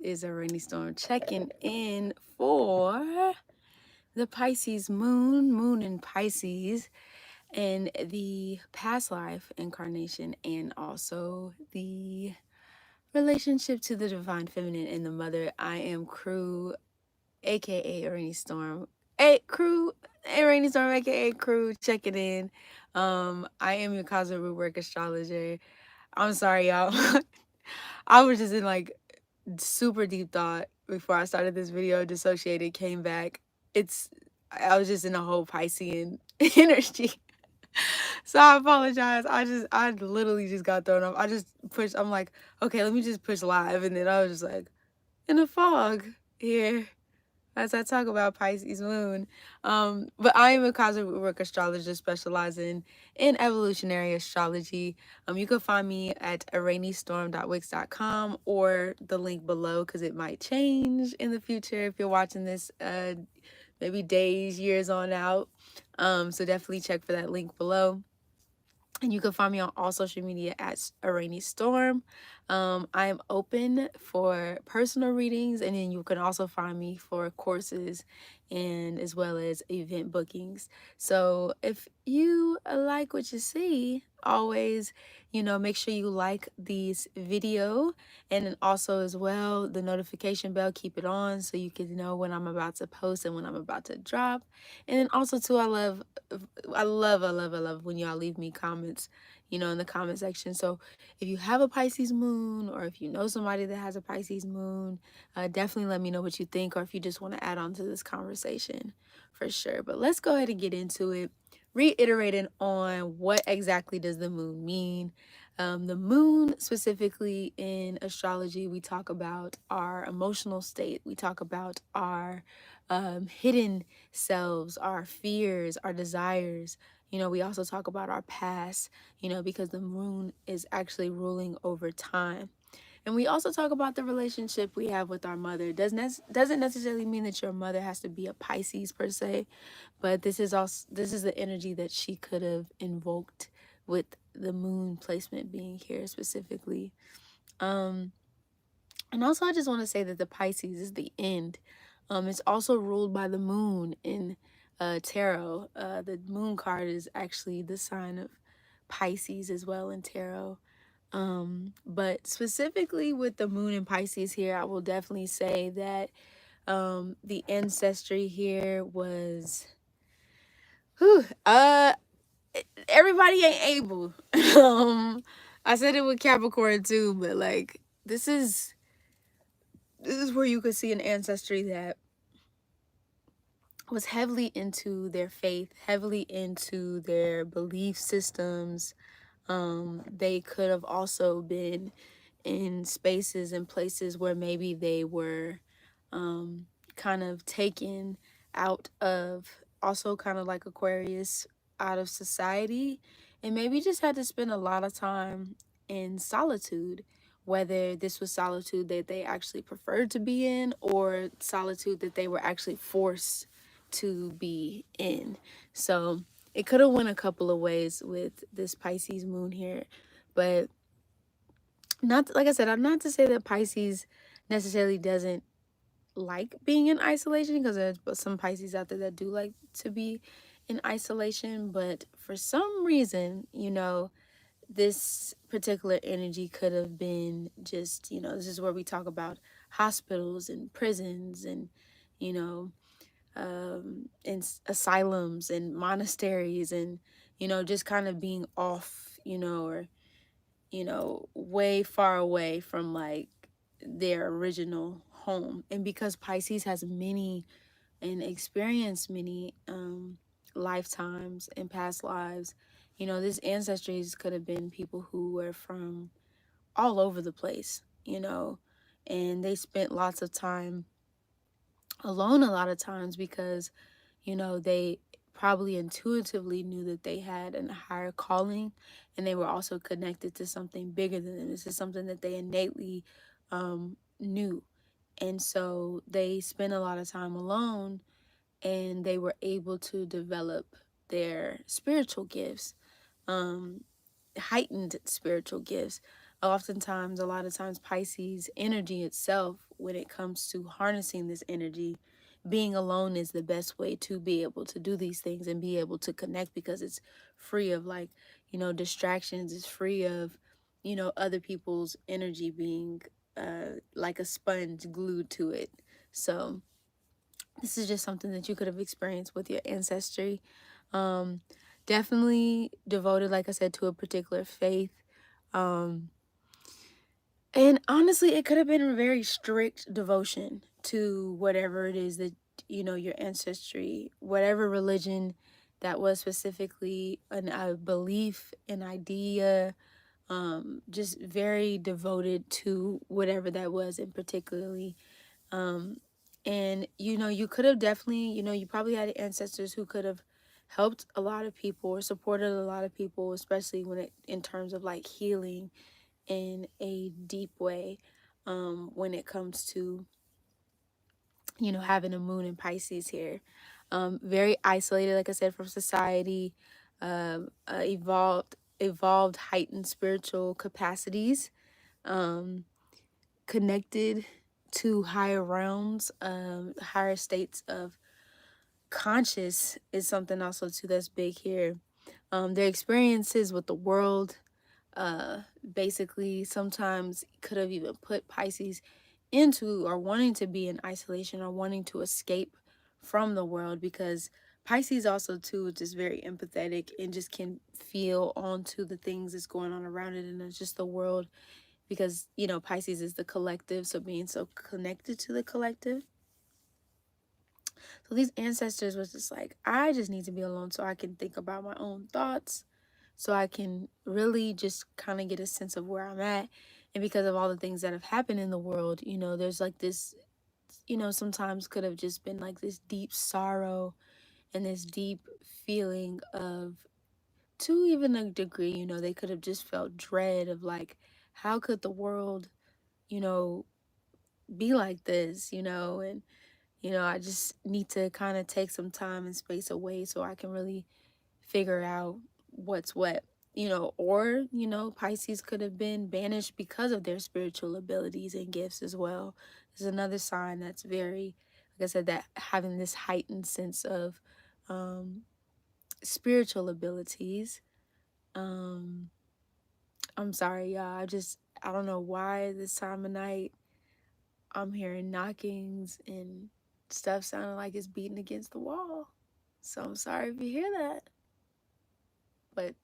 is a rainy storm checking in for the Pisces moon in Pisces, and the past life incarnation, and also the relationship to the divine feminine and the mother. I am Crew, aka Rainy Storm. Hey, Crew, hey, Rainy Storm, aka Crew, checking in. I am your cosmic root work astrologer. I'm sorry, y'all. I was just in like super deep thought before I started this video, dissociated, came back. I was just in a whole Piscean energy. So I apologize. I literally just got thrown off. I just pushed, I'm like, okay, let me just push live. And then I was just like, in a fog here as I talk about Pisces moon. But I am a cosmic work astrologer specializing in evolutionary astrology. You can find me at arainystorm.wix.com or the link below, because it might change in the future if you're watching this maybe days, years on out. So definitely check for that link below. And you can find me on all social media at A Rainy Storm. I am open for personal readings, and then you can also find me for courses and as well as event bookings. So if you like what you see, always, make sure you like this video, and then also as well the notification bell, keep it on so you can know when I'm about to post and when I'm about to drop. And then also too, I love when y'all leave me comments, in the comment section. So if you have a Pisces moon, or if you know somebody that has a Pisces moon, definitely let me know what you think, or if you just want to add on to this conversation, for sure. But let's go ahead and get into it. Reiterating on what exactly does the moon mean. The moon, specifically in astrology, we talk about our emotional state. We talk about our hidden selves, our fears, our desires. We also talk about our past, because the moon is actually ruling over time. And we also talk about the relationship we have with our mother. Doesn't necessarily mean that your mother has to be a Pisces per se, but this is the energy that she could have invoked with the moon placement being here specifically. And also I just want to say that the Pisces is the end. It's also ruled by the moon in tarot. The moon card is actually the sign of Pisces as well in tarot. But specifically with the moon in Pisces here, I will definitely say that the ancestry here was everybody ain't able. I said it with Capricorn too, but like this is where you could see an ancestry that was heavily into their faith, heavily into their belief systems. They could have also been in spaces and places where maybe they were kind of taken out of, also kind of like Aquarius, out of society, and maybe just had to spend a lot of time in solitude, whether this was solitude that they actually preferred to be in, or solitude that they were actually forced to be in. So it could have went a couple of ways with this Pisces moon here, but not, like I said, I'm not to say that Pisces necessarily doesn't like being in isolation, because there's some Pisces out there that do like to be in isolation, but for some reason, this particular energy could have been just, this is where we talk about hospitals and prisons and, in asylums and monasteries, and just kind of being off, or way far away from like their original home. And because Pisces has many and experienced many lifetimes and past lives, this ancestries could have been people who were from all over the place, and they spent lots of time alone a lot of times, because they probably intuitively knew that they had a higher calling, and they were also connected to something bigger than them. This is something that they innately knew, and so they spent a lot of time alone, and they were able to develop their spiritual gifts, heightened spiritual gifts, Oftentimes, a lot of times, Pisces energy itself, when it comes to harnessing this energy, being alone is the best way to be able to do these things and be able to connect, because it's free of, like, distractions. It's free of, other people's energy being like a sponge glued to it. So this is just something that you could have experienced with your ancestry. Um, Definitely devoted, like I said, to a particular faith. Um, and honestly, it could have been a very strict devotion to whatever it is that, your ancestry, whatever religion that was specifically a belief, an idea, just very devoted to whatever that was, and particularly. Um, and, you could have definitely, you probably had ancestors who could have helped a lot of people or supported a lot of people, especially in terms of like healing in a deep way, when it comes to, having a moon in Pisces here. Very isolated, like I said, from society, evolved heightened spiritual capacities, um, connected to higher realms, higher states of conscious is something also too that's big here. Their experiences with the world, uh basically sometimes could have even put Pisces into, or wanting to be in isolation, or wanting to escape from the world, because Pisces also too is just very empathetic and just can feel onto the things that's going on around it, and it's just the world, because Pisces is the collective, so being so connected to the collective. So these ancestors was just like, I just need to be alone so I can think about my own thoughts, so I can really just kind of get a sense of where I'm at. And because of all the things that have happened in the world, there's like this, sometimes could have just been like this deep sorrow and this deep feeling of, to even a degree, they could have just felt dread of like, how could the world, you know, be like this, and I just need to kind of take some time and space away so I can really figure out what's what, or, Pisces could have been banished because of their spiritual abilities and gifts as well. This is another sign that's very, like I said, that having this heightened sense of um, spiritual abilities. Um, I'm sorry, y'all. I don't know why this time of night I'm hearing knockings and stuff sounding like it's beating against the wall. So I'm sorry if you hear that. But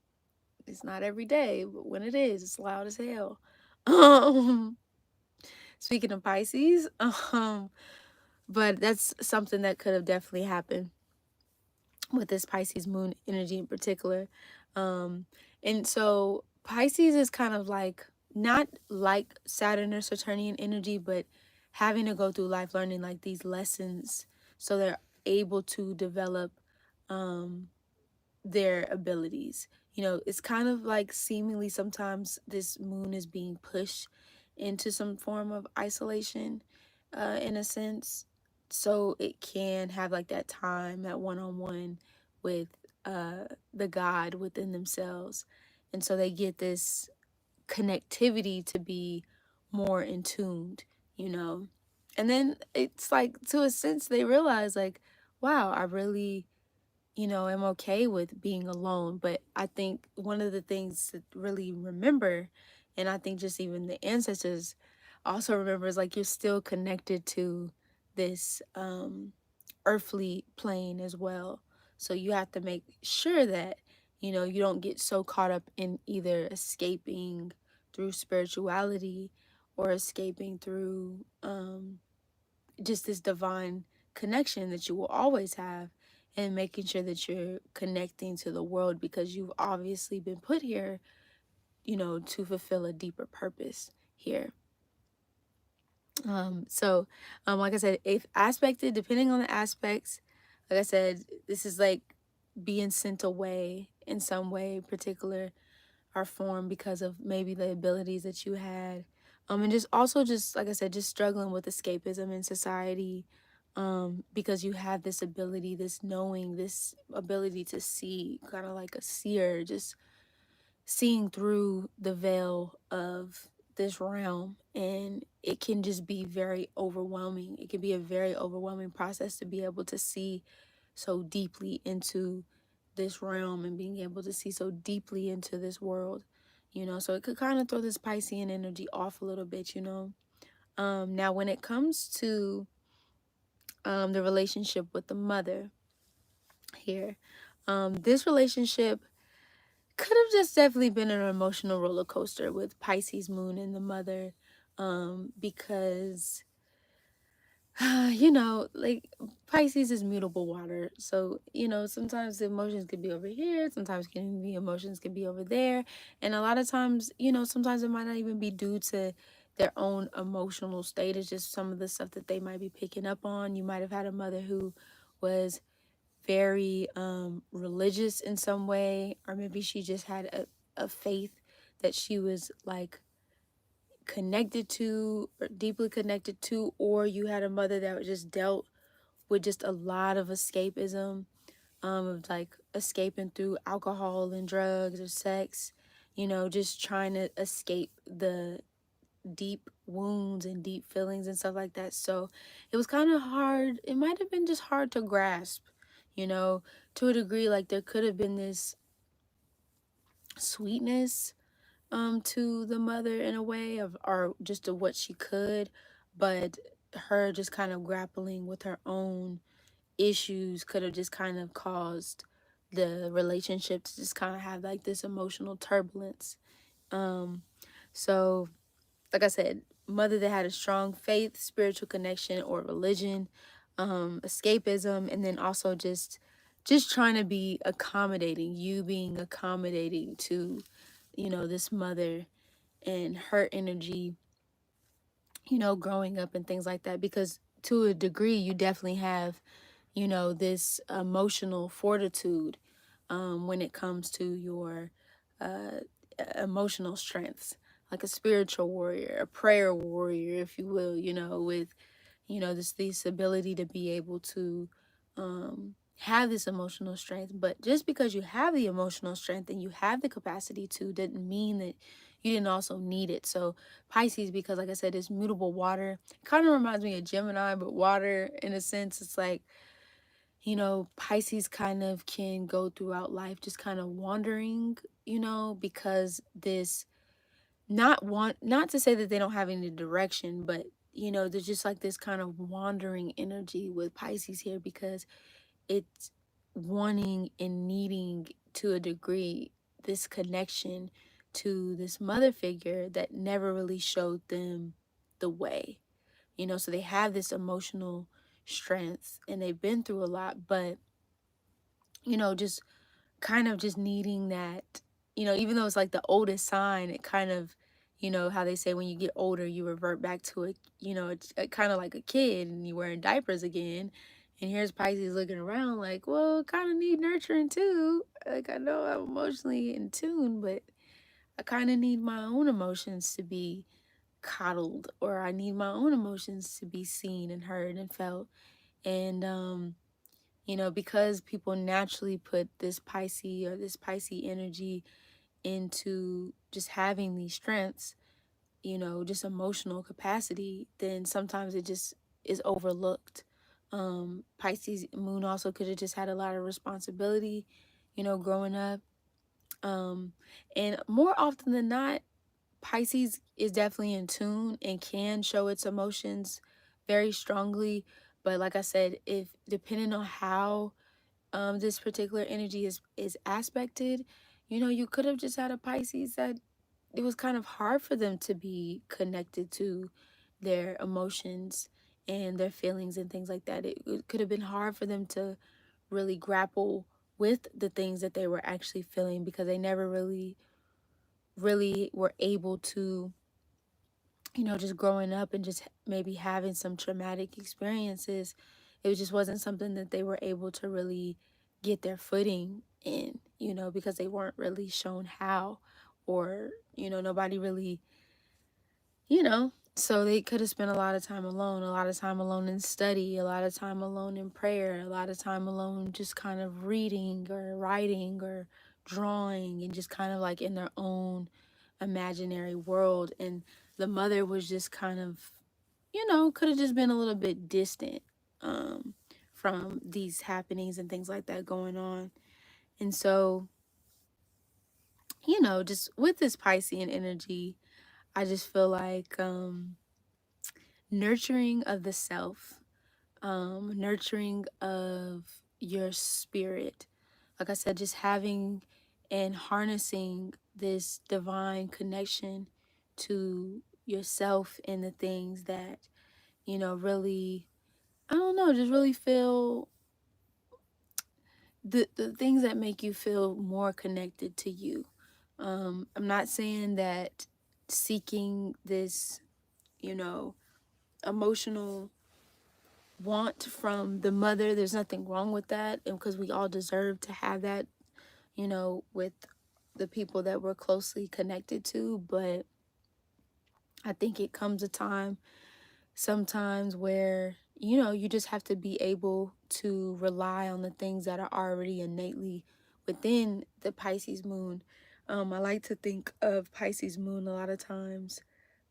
it's not every day. But when it is, it's loud as hell. Um, Speaking of Pisces, but that's something that could have definitely happened with this Pisces moon energy in particular. Um, and so Pisces is kind of like, not like Saturn or Saturnian energy, but having to go through life learning like these lessons so they're able to develop um, their abilities. It's kind of like seemingly sometimes this moon is being pushed into some form of isolation, in a sense. So it can have like that time, that one-on-one with the God within themselves. And so they get this connectivity to be more in tuned, you know. And then it's like, to a sense, they realize like, wow, I really, am okay with being alone. But I think one of the things to really remember, and I think just even the ancestors also remember, is like, you're still connected to this earthly plane as well. So you have to make sure that, you don't get so caught up in either escaping through spirituality or escaping through just this divine connection that you will always have, and making sure that you're connecting to the world, because you've obviously been put here, to fulfill a deeper purpose here. Like I said, if aspected, depending on the aspects, like I said, this is like being sent away in some way particular or form, because of maybe the abilities that you had. And just also, just like I said, just struggling with escapism in society, because you have this ability, this knowing, this ability to see, kind of like a seer, just seeing through the veil of this realm, and it can just be very overwhelming. It can be a very overwhelming process to be able to see so deeply into this realm and being able to see so deeply into this world, you know. So it could kind of throw this Piscean energy off a little bit, you know. Now when it comes to the relationship with the mother here, this relationship could have just definitely been an emotional roller coaster with Pisces moon and the mother, because you know, like Pisces is mutable water, so you know sometimes the emotions could be over here, sometimes can be emotions could be over there, and a lot of times, you know, sometimes it might not even be due to their own emotional state. It's just some of the stuff that they might be picking up on. You might have had a mother who was very religious in some way, or maybe she just had a faith that she was like connected to or deeply connected to, or you had a mother that just dealt with just a lot of escapism, of like escaping through alcohol and drugs or sex, you know, just trying to escape the deep wounds and deep feelings and stuff like that. So it was kind of hard. It might have been just hard to grasp, you know, to a degree. Like there could have been this sweetness to the mother in a way of, or just to what she could, but her just kind of grappling with her own issues could have just kind of caused the relationship to just kind of have like this emotional turbulence. So like I said, mother that had a strong faith, spiritual connection, or religion, escapism, and then also just trying to be accommodating, you being accommodating to, you know, this mother and her energy, you know, growing up and things like that. Because to a degree, you definitely have, you know, this emotional fortitude when it comes to your uh, emotional strengths, like a spiritual warrior, a prayer warrior, if you will, you know, with, you know, this ability to be able to have this emotional strength. But just because you have the emotional strength and you have the capacity to, didn't mean that you didn't also need it. So Pisces, because like I said, it's mutable water, kind of reminds me of Gemini, but water in a sense. It's like, you know, Pisces kind of can go throughout life just kind of wandering, you know, because this, not to say that they don't have any direction, but you know, there's just like this kind of wandering energy with Pisces here, because it's wanting and needing to a degree this connection to this mother figure that never really showed them the way, you know. So they have this emotional strength and they've been through a lot, but you know, just kind of just needing that, you know, even though it's like the oldest sign, it kind of, you know, how they say when you get older, you revert back to it, you know, it's kind of like a kid and you wearing diapers again. And here's Pisces looking around like, well, kind of need nurturing too. Like, I know I'm emotionally in tune, but I kind of need my own emotions to be coddled, or I need my own emotions to be seen and heard and felt. And, you know, because people naturally put this Pisces or this Pisces energy into just having these strengths, you know, just emotional capacity, then sometimes it just is overlooked. Pisces moon also could have just had a lot of responsibility, you know, growing up. And more often than not, Pisces is definitely in tune and can show its emotions very strongly. But like I said, if depending on how this particular energy is aspected, you know, you could have just had a Pisces that it was kind of hard for them to be connected to their emotions and their feelings and things like that. It could have been hard for them to really grapple with the things that they were actually feeling, because they never really were able to, you know, just growing up and just maybe having some traumatic experiences. It just wasn't something that they were able to really get their footing in, you know, because they weren't really shown how, or, you know, nobody really, you know, so they could have spent a lot of time alone, a lot of time alone in study, a lot of time alone in prayer, a lot of time alone just kind of reading or writing or drawing, and just kind of like in their own imaginary world, and the mother was just kind of, could have just been a little bit distant um, from these happenings and things like that going on. And so, just with this Piscean energy, I just feel like nurturing of the self, nurturing of your spirit. Like I said, just having and harnessing this divine connection to yourself and the things that, really, I don't know, just really feel the things that make you feel more connected to you. I'm not saying that seeking this, emotional want from the mother, there's nothing wrong with that, and because we all deserve to have that, with the people that we're closely connected to. But I think it comes a time sometimes where, you just have to be able to rely on the things that are already innately within the Pisces moon. I like to think of Pisces moon a lot of times.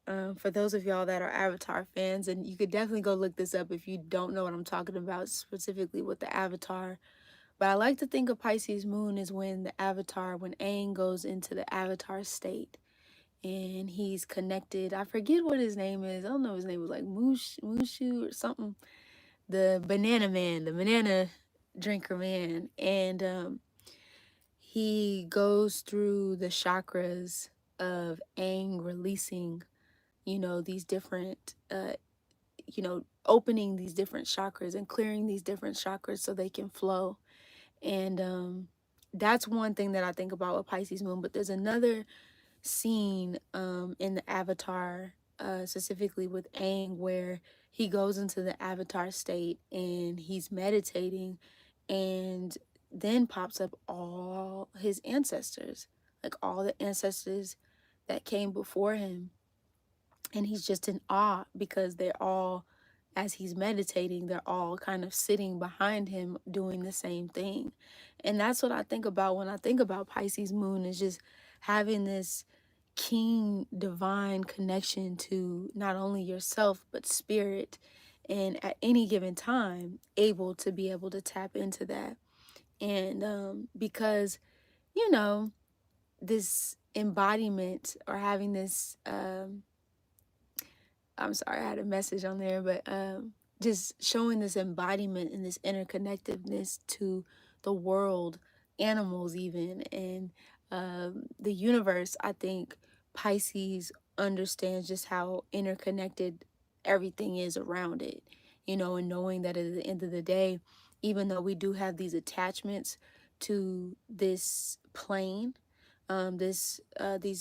For those of y'all that are Avatar fans, and you could definitely go look this up if you don't know what I'm talking about specifically with the Avatar. But I like to think of Pisces moon as when when Aang goes into the Avatar state and he's connected. I forget what his name is. I don't know, his name was like Mushu or something. The banana man, the banana drinker man. And he goes through the chakras of Aang releasing, these different, opening these different chakras and clearing these different chakras so they can flow. And that's one thing that I think about with Pisces moon. But there's another scene in the Avatar, specifically with Aang, where he goes into the Avatar state and he's meditating, and then pops up all his ancestors, like all the ancestors that came before him, and he's just in awe because they're all, as he's meditating, they're all kind of sitting behind him doing the same thing. And that's what I think about when I think about Pisces moon, is just having this keen divine connection to not only yourself but spirit, and at any given time able to be able to tap into that. And because, you know this embodiment, or having this I'm sorry, I had a message on there, but just showing this embodiment and this interconnectedness to the world, animals even, and the universe. I think Pisces understands just how interconnected everything is around it, and knowing that at the end of the day, even though we do have these attachments to this plane, these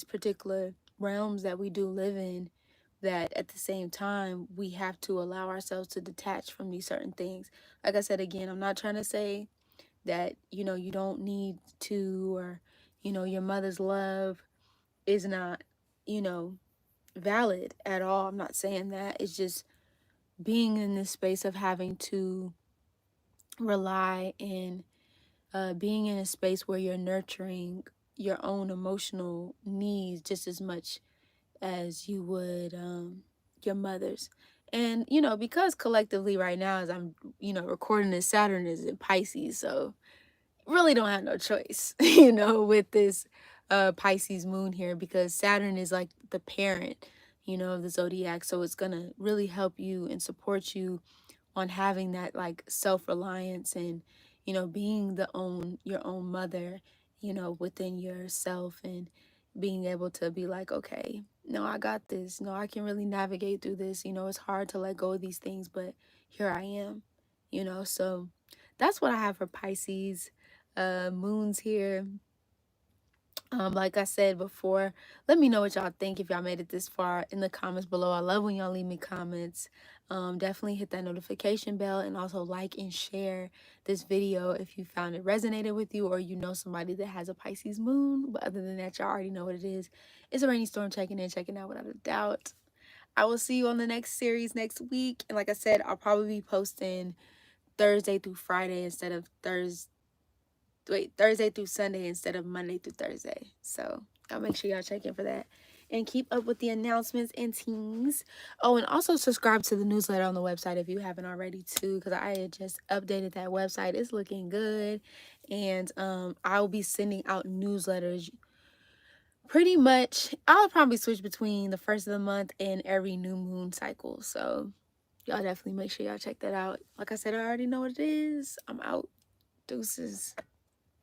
particular realms that we do live in, that at the same time we have to allow ourselves to detach from these certain things. Like I said, again, I'm not trying to say that, you don't need to, or, your mother's love is not, valid at all. I'm not saying that. It's just being in this space of having to rely, and being in a space where you're nurturing your own emotional needs just as much as you would your mother's. And because collectively right now, as I'm recording this, Saturn is in Pisces, so really don't have no choice with this Pisces moon here, because Saturn is like the parent of the zodiac. So it's gonna really help you and support you on having that like self-reliance, and being your own mother, within yourself, and being able to be like, okay, no, I got this, no, I can really navigate through this. It's hard to let go of these things, but here I am. So that's what I have for Pisces moons here. Like I said before, let me know what y'all think if y'all made it this far in the comments below. I love when y'all leave me comments. Definitely hit that notification bell, and also like and share this video if you found it resonated with you, or you know somebody that has a Pisces moon. But other than that, y'all already know what it is. It's a rainy storm, checking in, checking out without a doubt. I will see you on the next series next week. And like I said, I'll probably be posting Thursday through Friday instead of Thursday through Sunday instead of Monday through Thursday. So I'll make sure y'all check in for that. And keep up with the announcements and teams. Oh, and also subscribe to the newsletter on the website if you haven't already too, because I had just updated that website. It's looking good. And I'll be sending out newsletters pretty much. I'll probably switch between the first of the month and every new moon cycle. So y'all definitely make sure y'all check that out. Like I said, I already know what it is. I'm out. Deuces.